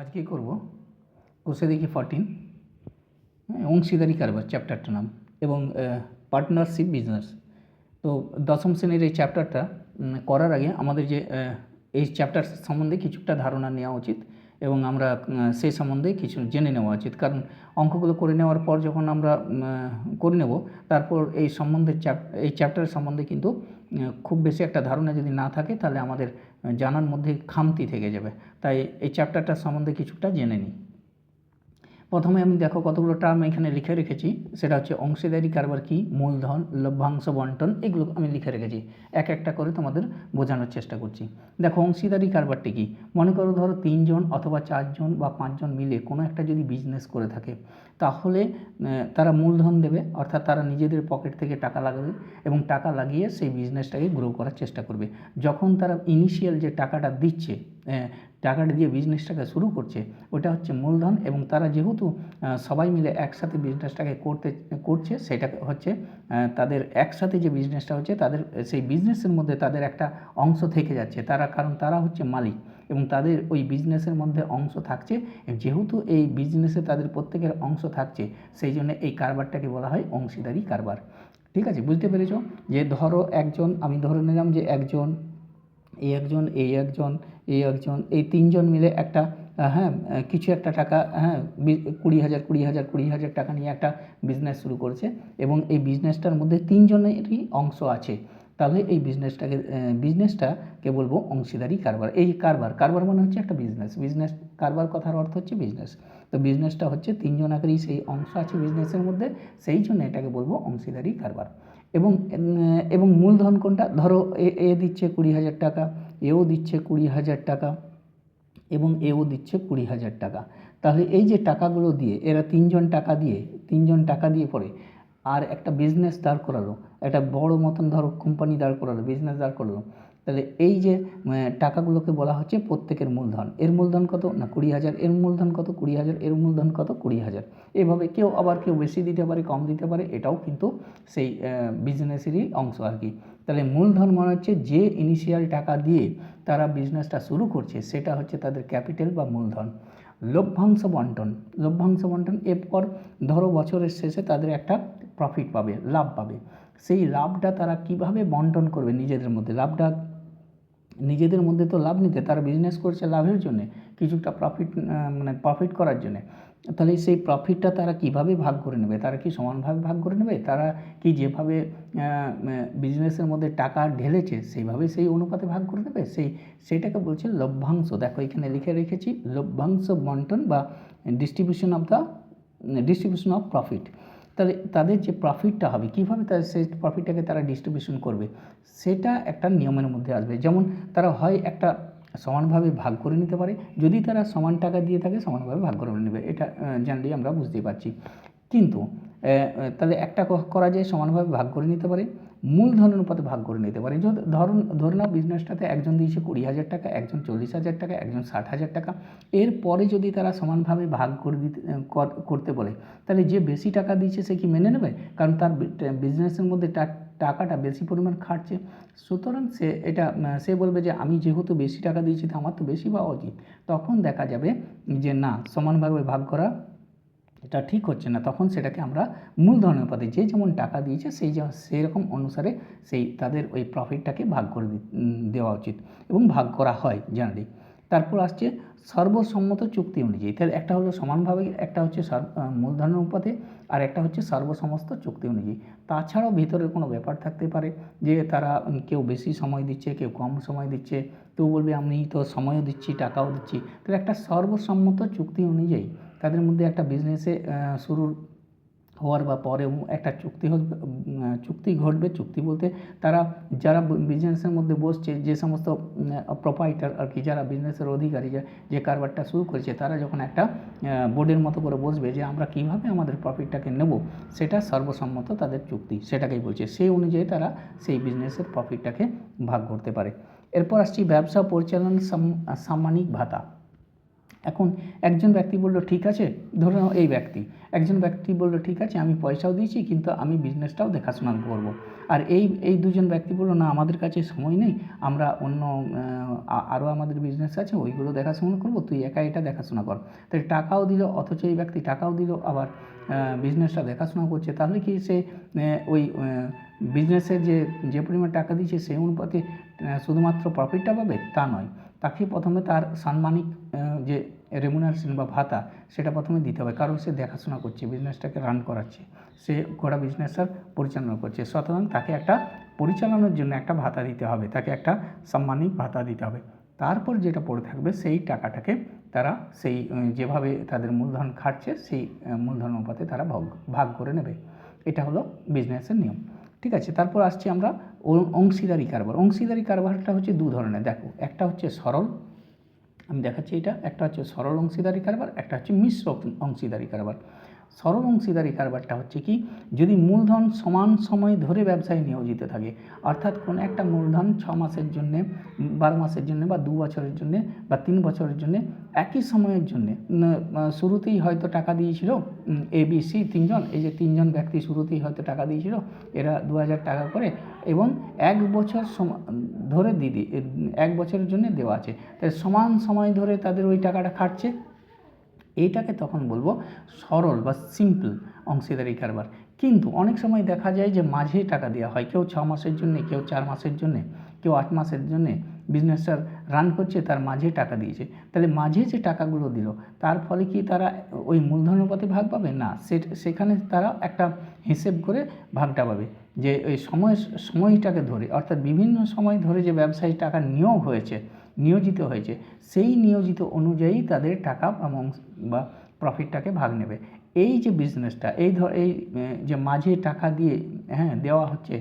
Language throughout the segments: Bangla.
আজকে করব কোষে দেখি 14 অংশীদারি কারবার চ্যাপ্টারটার নাম এবং পার্টনারশিপ বিজনেস। তো দশম শ্রেণীর এই চ্যাপ্টারটা করার আগে আমাদের যে এই চ্যাপ্টার সম্বন্ধে কিছুটা ধারণা নেওয়া উচিত এবং আমরা সেই সম্বন্ধে কিছু জেনে নেওয়া উচিত, কারণ অঙ্কগুলো করে নেওয়ার পর যখন আমরা করে নেব তারপর এই সম্বন্ধে এই চ্যাপ্টারের সম্বন্ধে কিন্তু খুব বেশি একটা ধারণা যদি না থাকে তাহলে আমাদের জানার মধ্যে খামতি থেকে যাবে। তাই এই চ্যাপ্টারটার সম্বন্ধে কিছুটা জেনে নিই। প্রথমে আমি দেখো কতগুলো টার্ম এখানে লিখে রেখেছি। সেটা হচ্ছে অংশীদারি কারবার কি, মূলধন, লভ্যাংশ বন্টন, এগুলো আমি লিখে রেখেছি। এক একটা করে তোমাদের বোঝানোর চেষ্টা করছি। দেখো অংশীদারি কারবারটি কি। মনে করো ধরো 3 জন অথবা 4 জন বা 5 জন মিলে কোনো একটা যদি বিজনেস করে থাকে, তাহলে তারা মূলধন দেবে, অর্থাৎ তারা নিজেদের পকেট থেকে টাকা লাগাবে এবং টাকা লাগিয়ে সেই বিজনেসটাকে গ্রো করার চেষ্টা করবে। যখন তারা ইনিশিয়াল যে টাকাটা দিচ্ছে, টাকাটা দিয়ে বিজনেসটাকে শুরু করছে, ওটা হচ্ছে মূলধন। এবং তারা যেহেতু সবাই মিলে একসাথে বিজনেসটাকে করছে, সেটা হচ্ছে তাদের একসাথে যে বিজনেসটা হচ্ছে তাদের সেই বিজনেসের মধ্যে তাদের একটা অংশ থেকে যাচ্ছে, কারণ তারা হচ্ছে মালিক এবং তাদের ওই বিজনেসের মধ্যে অংশ থাকছে। যেহেতু এই বিজনেসে তাদের প্রত্যেকের অংশ থাকছে, সেই জন্য এই কারবারটাকে বলা হয় অংশীদারি কারবার। ঠিক আছে, বুঝতে পেরেছ? যে ধরো আমি ধরে নিলাম যে এই 3 জন মিলে একটা কিছু একটা টাকা 20,000 টাকা নিয়ে একটা বিজনেস শুরু করেছে এবং এই বিজনেসটার মধ্যে 3 জনেরই অংশ আছে। তাহলে এই বিজনেসটাকে বলবো অংশীদারি কারবার। এই কারবার মানে হচ্ছে একটা বিজনেস কারবার কথার অর্থ হচ্ছে বিজনেস। তো বিজনেসটা হচ্ছে 3 জনেরই সেই অংশ আছে বিজনেসের মধ্যে, সেই জন্য এটাকে বলবো অংশীদারি কারবার। এবং মূলধন কোনটা, ধরো এ দিচ্ছে 20,000 টাকা, এও দিচ্ছে 20,000 টাকা এবং এও দিচ্ছে 20,000 টাকা। তাহলে এই যে টাকাগুলো দিয়ে এরা 3 জন টাকা দিয়ে পরে আর একটা বিজনেস দাঁড় করালো, একটা বড় মতন ধরো কোম্পানি দাঁড় করালো, বিজনেস দাঁড় করালো। তাহলে এই যে টাকাগুলোকে বলা হচ্ছে প্রত্যেকের মূলধন। এর মূলধন কত না 20,000, এর মূলধন কত 20,000, এর মূলধন কত 20,000। এভাবে কেউ বেশি দিতে পারে, কম দিতে পারে, এটাও কিন্তু সেই বিজনেসেরই অংশ আর কি। তাহলে মূলধন মানে হচ্ছে যে ইনিশিয়াল টাকা দিয়ে তারা বিজনেসটা শুরু করছে, সেটা হচ্ছে তাদের ক্যাপিটাল বা মূলধন। লভ্যাংশ বন্টন এরপর ধরো বছরের শেষে তাদের একটা প্রফিট পাবে, লাভ পাবে। সেই লাভটা তারা কিভাবে বন্টন করবে নিজেদের মধ্যে। নিজেদের মধ্যে তো লাভ নিতে, তারা বিজনেস করছে লাভের জন্যে, কিছুটা প্রফিট করার জন্যে। তাহলে সেই প্রফিটটা তারা কিভাবে ভাগ করে নেবে, তারা কি সমানভাবে ভাগ করে নেবে, তারা কি যেভাবে বিজনেসের মধ্যে টাকা ঢেলেছে সেইভাবে সেই অনুপাতে ভাগ করে নেবে, সেইটাকে বলছে লভ্যাংশ। দেখো এখানে লিখে রেখেছি লভ্যাংশ বন্টন বা ডিস্ট্রিবিউশন অফ প্রফিট। তাহলে তাদের যে প্রফিটটা হবে, কীভাবে সেই প্রফিটটাকে তারা ডিস্ট্রিবিউশন করবে, সেটা একটা নিয়মের মধ্যে আসবে। যেমন তারা হয় একটা সমানভাবে ভাগ করে নিতে পারে, যদি তারা সমান টাকা দিয়ে থাকে সমানভাবে ভাগ করে নেবে, এটা জানলেই আমরা বুঝতেই পারছি। কিন্তু তাহলে একটা করা যায় সমানভাবে ভাগ করে নিতে পারে, মূলধন অনুপাতে ভাগ করে নিতে পারে। ধরে নাও বিজনেসটাতে একজন দিয়েছে 20,000 টাকা, একজন 40,000 টাকা, একজন 60,000 টাকা। এরপরে যদি তারা সমানভাবে ভাগ করতে বলে, তাহলে যে বেশি টাকা দিয়েছে সে কি মেনে নেবে? কারণ তার বিজনেসের মধ্যে টাকাটা বেশি পরিমাণ খাটছে, সুতরাং সে বলবে যে আমি যেহেতু বেশি টাকা দিয়েছি তো আমার তো বেশি পাওয়া উচিত। তখন দেখা যাবে যে না, সমানভাবে ভাগ করা এটা ঠিক হচ্ছে না, তখন সেটাকে আমরা মূলধন অনুপাতে যে যেমন টাকা দিয়েছে সেই রকম অনুসারে তাদের ওই প্রফিটটাকে ভাগ করে দেওয়া উচিত এবং ভাগ করা হয় জেনারেলি। তারপর আসছে সর্বসম্মত চুক্তি অনুযায়ী। তাহলে একটা হলো সমানভাবে, একটা হচ্ছে মূলধন অনুপাতে, আর একটা হচ্ছে সর্বসমস্ত চুক্তি অনুযায়ী। তাছাড়াও ভিতরের কোনো ব্যাপার থাকতে পারে যে তারা কেউ বেশি সময় দিচ্ছে, কেউ কম সময় দিচ্ছে, কেউ বলবে আমি তো সময়ও দিচ্ছি টাকাও দিচ্ছি। তাহলে একটা সর্বসম্মত চুক্তি অনুযায়ী তাদের মধ্যে একটা বিজনেসে শুরু হওয়ার বা পরেও একটা চুক্তি ঘটবে। চুক্তি বলতে যারা বিজনেসের মধ্যে বসছে, যে সমস্ত প্রোপাইটার আর কি, যারা বিজনেসের অধিকারী, যে কারবারটা শুরু করেছে, তারা যখন একটা বোর্ডের মতো করে বসবে যে আমরা কীভাবে আমাদের প্রফিটটাকে নেব, সেটা সর্বসম্মত তাদের চুক্তি, সেটাকেই বলছে। সেই অনুযায়ী তারা সেই বিজনেসের প্রফিটটাকে ভাগ করতে পারে। এরপর আসছি ব্যবসা পরিচালন সাম্মানিক ভাতা। এখন একজন ব্যক্তি বলল ঠিক আছে, ধরে নাও এই ব্যক্তি, একজন ব্যক্তি বলল ঠিক আছে আমি পয়সাও দিয়েছি কিন্তু আমি বিজনেসটাও দেখাশোনা করব। আর এই দুজন ব্যক্তি বলল না আমাদের কাছে সময় নেই, আমরা অন্য আরও আমাদের বিজনেস আছে ওইগুলো দেখাশোনা করব, তুই একা এটা দেখাশোনা কর। তাই টাকাও দিল, অথচ এই ব্যক্তি টাকাও দিল আবার বিজনেসটা দেখাশোনা করছে, তাহলে কি সে ওই বিজনেসের যে পরিমাণ টাকা দিয়েছে সেই অনুপাতে শুধুমাত্র প্রফিটটা পাবে তা নয়, তাকে প্রথমে তার সাম্মানিক যে রেমুনারেশন বা ভাতা সেটা প্রথমে দিতে হবে, কারণ সে দেখাশোনা করছে, বিজনেসটাকে রান করাচ্ছে, সে গোটা বিজনেসটার পরিচালনা করছে, সুতরাং তাকে একটা পরিচালনার জন্য একটা ভাতা দিতে হবে, তাকে একটা সাম্মানিক ভাতা দিতে হবে। তারপর যেটা পড়ে থাকবে সেই টাকাটাকে তারা সেই যেভাবে তাদের মূলধন খাটছে সেই মূলধন অনুপাতে তারা ভাগ করে নেবে। এটা হলো বিজনেসের নিয়ম। ঠিক আছে, তারপর আসছি আমরা অংশীদারি কারবার। অংশীদারি কারবারটা হচ্ছে দু ধরনের, দেখো একটা হচ্ছে সরল, আমি দেখাচ্ছি এটা, একটা হচ্ছে সরল অংশীদারি কারবার, একটা হচ্ছে মিশ্র অংশীদারি কারবার। সরল অংশীদারি কারবারটা হচ্ছে কি, যদি মূলধন সমান সময় ধরে ব্যবসায় নিয়োজিত থাকে, অর্থাৎ কোনো একটা মূলধন 6 মাসের জন্যে, 12 মাসের জন্য বা 2 বছরের জন্যে বা 3 বছরের জন্যে একই সময়ের জন্যে শুরুতেই হয়তো টাকা দিয়েছিল ABC তিনজন, এই যে তিনজন ব্যক্তি শুরুতেই হয়তো টাকা দিয়েছিল, এরা 2000 টাকা করে, এবং 1 বছর ধরে এক বছরের জন্য দেওয়া আছে, তাই সমান সময় ধরে তাদের ওই টাকাটা খাটছে, এইটাকে তখন বলবো সরল বা সিম্পল অংশীদারি কারবার। কিন্তু অনেক সময় দেখা যায় যে মাঝে টাকা দেওয়া হয়, কেউ 6 মাসের জন্য, কেউ 4 মাসের জন্যে, কেউ 8 মাসের জন্যে বিজনেসটা রান করছে, তার মাঝে টাকা দিয়েছে, তাহলে মাঝে যে টাকাগুলো দিল তার ফলে কি তারা ওই মূলধন অনুপাতে ভাগ পাবে না, সেখানে তারা একটা হিসেব করে ভাগটা পাবে, যে ওই সময়টাকে ধরে, অর্থাৎ বিভিন্ন সময় ধরে যে ব্যবসায়ী টাকা নিয়োজিত হয়েছে সেই নিয়োজিত অনুযায়ী তাদের টাকা বা প্রফিটটাকে ভাগ নেবে। এই যে বিজনেসটা এই যে মাঝে টাকা দিয়ে দেওয়া হচ্ছে,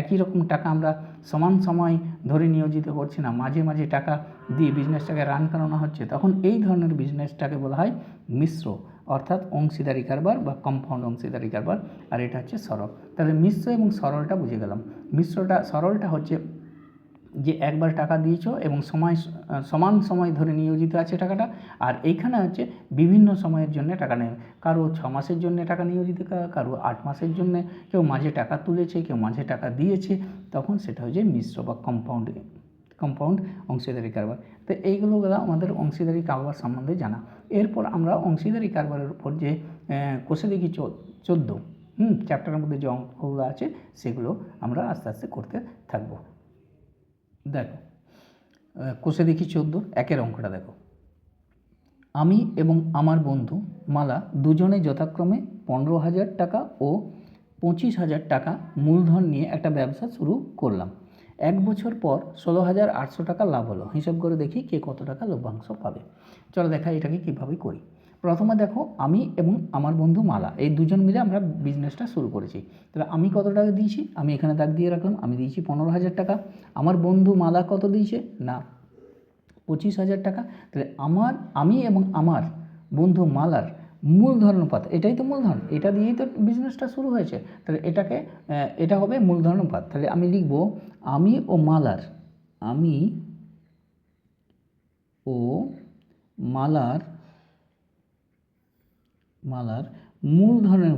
একই রকম টাকা আমরা সমান সময় ধরে নিয়োজিত করছি না, মাঝে মাঝে টাকা দিয়ে বিজনেসটাকে রান করানো হচ্ছে, তখন এই ধরনের বিজনেসটাকে বলা হয় মিশ্র, অর্থাৎ অংশীদারি কারবার বা কম্পাউন্ড অংশীদারি কারবার। আর এটা হচ্ছে সরল। তাহলে মিশ্র এবং সরলটা বুঝে গেলাম। সরলটা হচ্ছে যে একবার টাকা দিয়েছো এবং সমান সময় ধরে নিয়োজিত আছে টাকাটা, আর এইখানে হচ্ছে বিভিন্ন সময়ের জন্য টাকা নেবে, কারো 6 মাসের জন্য টাকা নিয়োজিত, কারো 8 মাসের জন্য, কেউ মাঝে টাকা তুলেছে, কেউ মাঝে টাকা দিয়েছে, তখন সেটা হচ্ছে মিশ্র বা কম্পাউন্ড অংশীদারি কারবার। তো এইগুলো আমাদের অংশীদারি কারবার সম্বন্ধে জানা। এরপর আমরা অংশীদারি কারবারের উপর যে কোষে দেখি 14 চ্যাপ্টারের মধ্যে যে অঙ্কগুলো আছে সেগুলো আমরা আস্তে আস্তে করতে থাকবো। দেখো কোষে দেখি 14 একের অঙ্কটা দেখো, আমি এবং আমার বন্ধু মালা দুজনে যথাক্রমে 15,000 টাকা ও 25,000 টাকা মূলধন নিয়ে একটা ব্যবসা শুরু করলাম। 1 বছর পর 16,800 টাকা লাভ হলো। হিসাব করে দেখি কে কত টাকা লভ্যাংশ পাবে। চলো দেখা এটাকে কীভাবে করি। প্রথমে দেখো আমি এবং আমার বন্ধু মালা এই দুজন মিলে আমরা বিজনেসটা শুরু করেছি। তাহলে আমি কত টাকা দিয়েছি, আমি এখানে দাগ দিয়ে রাখলাম, আমি দিয়েছি 15,000 টাকা। আমার বন্ধু মালা কত দিয়েছে, না 25,000 টাকা। তাহলে আমি এবং আমার বন্ধু মালার মূলধন অনুপাত, এটাই তো মূলধন, এটা দিয়েই তো বিজনেসটা শুরু হয়েছে, তাহলে এটা হবে মূলধন অনুপাত। তাহলে আমি লিখব আমি ও মালার মূলধনের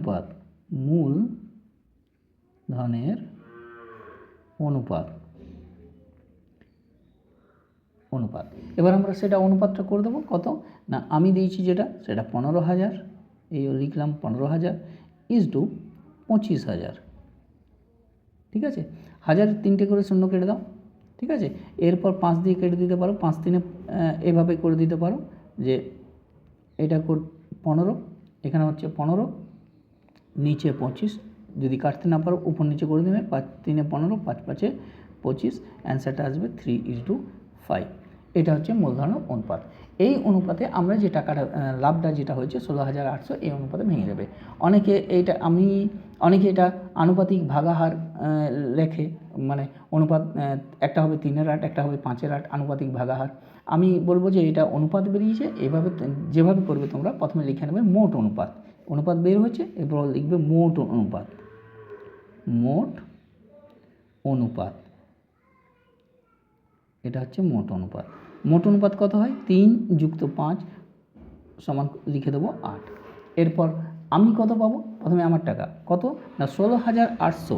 অনুপাত। এবার আমরা সেটা অনুপাতটা করে দেবো কত, না আমি দিয়েছি যেটা সেটা 15,000, এই লিখলাম 15,000 = 25,000। ঠিক আছে, 1000 3টে করে শূন্য কেটে দাও। ঠিক আছে, এরপর 5 দিয়ে কেটে দিতে পারো, 5 3 এভাবে করে দিতে পারো যে এটা 15, এখানে হচ্ছে 15, নিচে 25, যদি কাটতে না পারো উপর নিচে করে দেবে, 5 3 15, 5 5 25, অ্যান্সারটা আসবে 3:5। এটা হচ্ছে মূলধন অনুপাত। এই অনুপাতে আমরা যে টাকাটা লাভটা যেটা হয়েছে 16,800 এই অনুপাতে ভেঙে যাবে। অনেকে এটা আনুপাতিক ভাগাহার লেখে, মানে অনুপাত একটা হবে 3/8, একটা হবে 5/8 আনুপাতিক ভাগাহার। আমি বলবো যে এটা অনুপাত বেরিয়েছে, যেভাবে করবে তোমরা প্রথমে লিখে নেবে মোট অনুপাত বের হয়েছে, এরপর লিখবে মোট অনুপাত। এটা হচ্ছে মোট অনুপাত। মোট অনুপাত কত হয়? 3 যুক্ত 5 সমান লিখে দেবো 8। এরপর আমি কত পাবো? প্রথমে আমার টাকা কত না 16,800,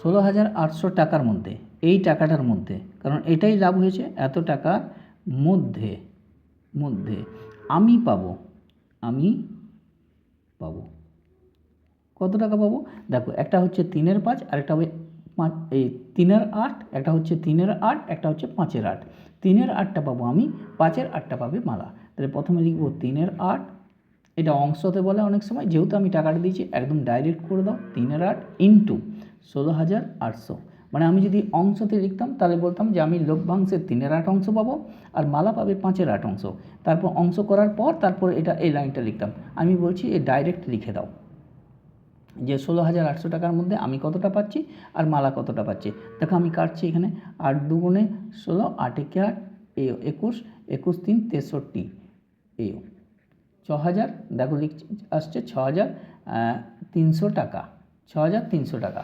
16,800 টাকার মধ্যে, এই টাকাটার মধ্যে, কারণ এটাই লাভ হয়েছে, এত টাকার মধ্যে আমি পাবো কত টাকা পাবো? দেখো, একটা হচ্ছে 3-এর 5 আর একটা হবে 5, এই 3-এর 8, একটা হচ্ছে 3-এর 8, একটা হচ্ছে 5-এর 8। 3-এর 8টা পাবো আমি, 5-এর 8টা পাবে মালা। তাহলে প্রথমে লিখবো 3-এর 8, এটা অংশতে বলে অনেক সময়, যেহেতু আমি টাকাটা দিয়েছি একদম ডাইরেক্ট করে দাও, 3-এর 8 ইন্টু 16,800। মানে আমি যদি অংশতে লিখতাম তাহলে বলতাম যে আমি লভ্যাংশের 3-এর 8 অংশ পাবো আর মালা পাবে 5-এর 8 অংশ। তারপর অংশ করার পর তারপর এটা এই লাইনটা লিখতাম। আমি বলছি এ ডাইরেক্ট লিখে দাও যে 16,800 টাকার মধ্যে আমি কতটা পাচ্ছি আর মালা কতটা পাচ্ছি। দেখো আমি কাটছি এখানে, 8 দুগুণে 16, 8 একে 8, এই 21, 21 3 63, এই 6,000, দেখো লিখছে আসছে 6,300 টাকা, 6,300 টাকা,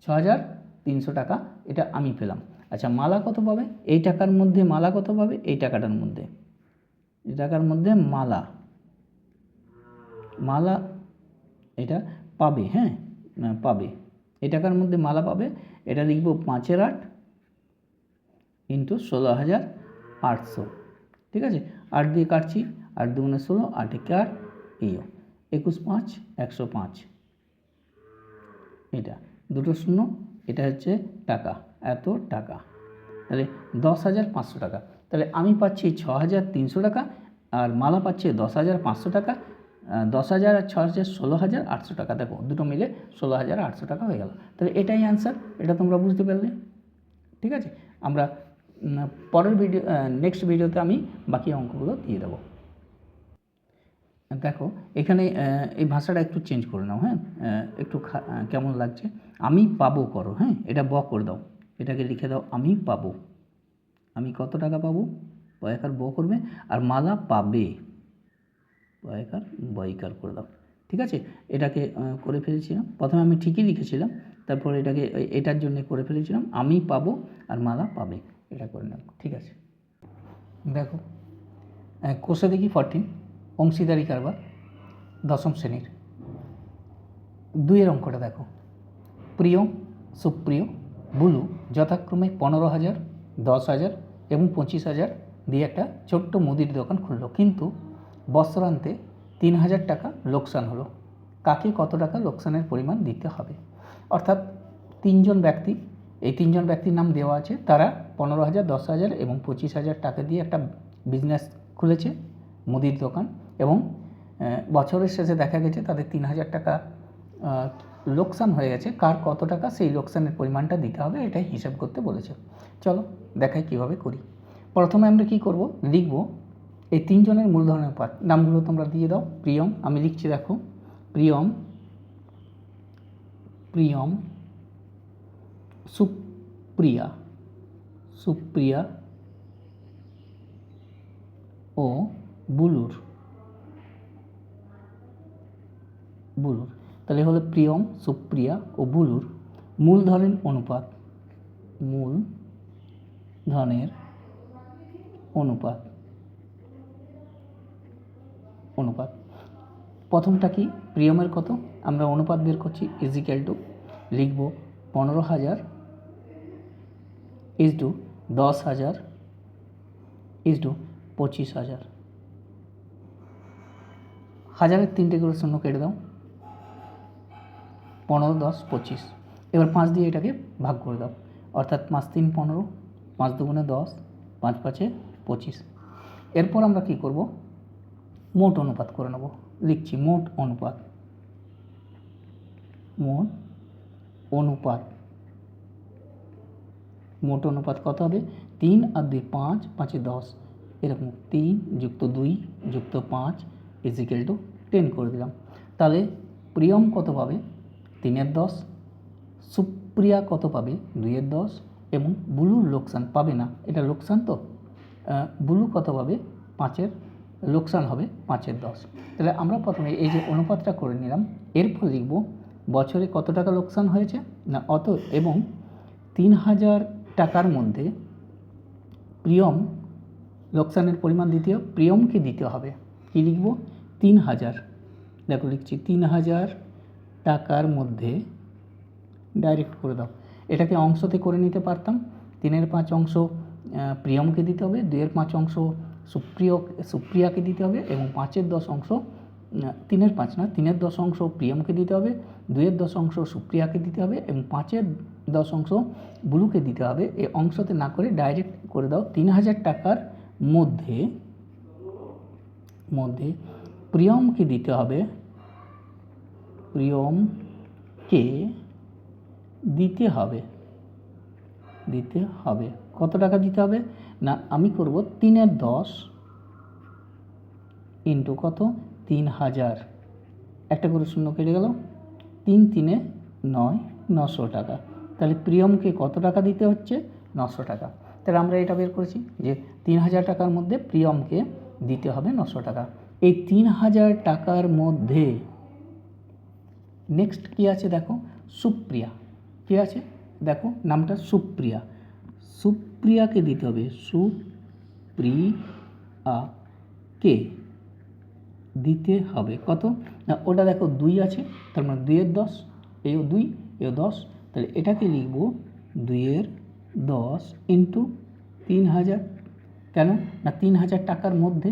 6,300 টাকা এটা আমি পেলাম। আচ্ছা, মালা কত পাবে? এই টাকার মধ্যে মালা কত পাবে? এই টাকাটার মধ্যে, এই টাকার মধ্যে মালা এটা পাবে, হ্যাঁ পাবে, এই টাকার মধ্যে মালা পাবে। এটা লিখব 5-এর 8 ইন্টু 16,800, ঠিক আছে। 8 দিয়ে কাটছি, 8 দুগুণে 16, 8 একে 8, এই 21 5 105, এটা দুটো শূন্য, এটা হচ্ছে টাকা, এত টাকা। তাহলে 10,500 টাকা। তাহলে আমি পাচ্ছি 6,300 টাকা আর মালা পাচ্ছে 10,500 টাকা। 10,000 আর 6,000 16,800 টাকা। দেখো দুটো মিলে 16,800 টাকা হয়ে গেল। তাহলে এটাই অ্যান্সার, এটা তোমরা বুঝতে পারলে, ঠিক আছে। আমরা পরের নেক্সট ভিডিওতে আমি বাকি অঙ্কগুলো দিয়ে দেবো। দেখো এখানে এই ভাষাটা একটু চেঞ্জ করে নাও, হ্যাঁ একটু কেমন লাগছে। আমি পাবো করো, হ্যাঁ এটা ব করে দাও, এটাকে লিখে দাও আমি পাবো, আমি কত টাকা পাবো, বয়কার ব করবে, আর মালা পাবে বয়কার বয়কার করে দাও, ঠিক আছে। এটাকে করে ফেলেছিলাম, প্রথমে আমি ঠিকই লিখেছিলাম, তারপর এটাকে এটার জন্য করে ফেলেছিলাম আমি পাবো আর মালা পাবে, এটা করে নাও, ঠিক আছে। দেখো কোষে দেখি 14 অংশীদারি কারবার, দশম শ্রেণীর 2-এর অঙ্কটা দেখো। প্রিয়ম, সুপ্রিয়, বুলু যথাক্রমে 15,000, 10,000 এবং 25,000 দিয়ে একটা ছোট্ট মুদির দোকান খুললো, কিন্তু বছরান্তে 3,000 টাকা লোকসান হলো। কাকে কত টাকা লোকসানের পরিমাণ দিতে হবে? অর্থাৎ 3জন ব্যক্তি, এই 3জন ব্যক্তির নাম দেওয়া আছে, তারা 15,000, 10,000 এবং 25,000 টাকা দিয়ে একটা বিজনেস খুলেছে, মুদির দোকান, এবং বছরের শেষে দেখা গেছে তাদের 3,000 টাকা লোকসান হয়ে গেছে। কার কত টাকা সেই লোকসানের পরিমাণটা দিতে হবে, এটাই হিসাব করতে বলেছে। চলো দেখাই কিভাবে করি। প্রথমে আমরা কি করব, লিখব এই 3জনের মূলধনের পাঠ, নামগুলো তোমরা দিয়ে দাও। প্রিয়ম, আমি লিখছি দেখো, প্রিয়ম, সুপ্রিয়া, ও বুলুর, তাহলে হলো প্রিয়ম, সুপ্রিয়া ও বুলুর মূলধনের অনুপাত। প্রথমটা কি, প্রিয়মের কত, আমরা অনুপাত বের করছি, ইজিক্যাল টু লিখব 15,000 ইজ টু 10,000 ইজ টু 25,000। 1000-এর 3টে করে শূন্য কেটে দাও, 15, 10, 25। এবার 5 দিয়ে এটাকে ভাগ করে দাও, অর্থাৎ 5 3 15, 5 দুগুণে 10, 5 5 25। এরপর আমরা কি করব, মোট অনুপাত করে নেব, লিখছি মোট অনুপাত কত হবে, 3 আর 2 5, 5 10, এরকম 3 যুক্ত 2 যুক্ত 5 ইজিক্যাল টু 10 করে দিলাম। তাহলে প্রিয়ম কত পাবে, 3-এর 10, সুপ্রিয়া কত পাবে, 2-এর 10, এবং বুলুর লোকসান পাবে না, এটা লোকসান তো, বুলু কত পাবে, 5-এর লোকসান হবে 5-এর 10। তাহলে আমরা প্রথমে এই যে অনুপাতটা করে নিলাম, এরপর লিখব বছরে কত টাকা লোকসান হয়েছে না অত, এবং 3000 টাকার মধ্যে প্রিয়ম লোকসানের পরিমাণ দ্বিতীয় প্রিয়মকে দিতে হবে। কী লিখব? 3000। দেখো লিখছি 3000 টাকার মধ্যে, ডাইরেক্ট করে দাও, এটাকে অংশতে করে নিতে পারতাম। 3-এর 5 অংশ প্রিয়মকে দিতে হবে, 2-এর 5 অংশ সুপ্রিয়াকে দিতে হবে, এবং 5-এর 10 অংশ 3-এর 5 না 3-এর 10 অংশ প্রিয়মকে দিতে হবে, 2-এর 10 অংশ সুপ্রিয়াকে দিতে হবে, এবং 5-এর 10 অংশ বুলুকে দিতে হবে। এই অংশতে না করে ডাইরেক্ট করে দাও। 3000 টাকার মধ্যে প্রিয়মকে দিতে হবে, প্রিয়মকে দিতে হবে কত টাকা দিতে হবে না আমি করব 3-এর 10 ইন্টু কত 3000, একটা করে শূন্য কেটে গেল, 3-3-এ 9, 900 টাকা। তাহলে প্রিয়মকে কত টাকা দিতে হচ্ছে? 900 টাকা। তাহলে আমরা এটা বের করেছি যে 3000 টাকার মধ্যে প্রিয়মকে দিতে হবে 900 টাকা। এই 3000 টাকার মধ্যে নেক্সট কী আছে দেখো, সুপ্রিয়া। কী আছে দেখো, নামটা সুপ্রিয়া, সুপ্রিয়াকে দিতে হবে, সুপ্রিয়াকে দিতে হবে কত না ওটা দেখো 2 আছে, তার মানে 2-এর 10, এও 2 এও 10, তাহলে এটাকে লিখব 2-এর 10 ইন্টু 3000। কেন না 3000 টাকার মধ্যে,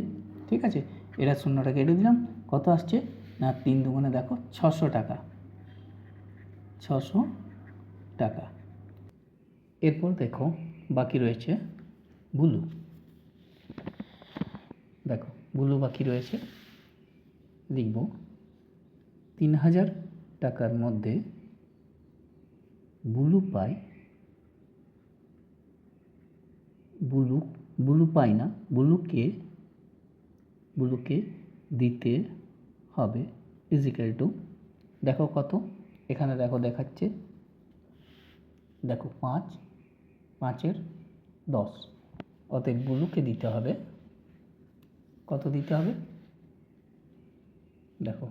ঠিক আছে, এটা শূন্যটা কেটে দিলাম, কত আসছে না 3 দুগুণে দেখো 600 টাকা, 600 টাকা। এরপর দেখো বাকি রয়েছে বুলু। দেখো বুলু বাকি রয়েছে, লিখব 3000 টাকার মধ্যে বুলু পায়, বুলু পায় না, বুলুকে দিতে হবে ইজিক্যাল টু, দেখো কত, এখানে দেখো দেখাচ্ছে, দেখো 5, 5-এর 10, অতএব বুলুকে দিতে হবে কত দিতে হবে, দেখো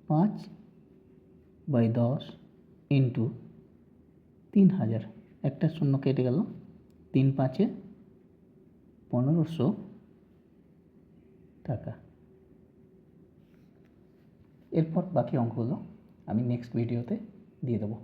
5/10 ইন্টু 3000, একটা শূন্য কেটে গেল, 3-5-এ 1500 টাকা। এরপর বাকি অঙ্কগুলো আমি নেক্সট ভিডিওতে দিয়ে দেবো।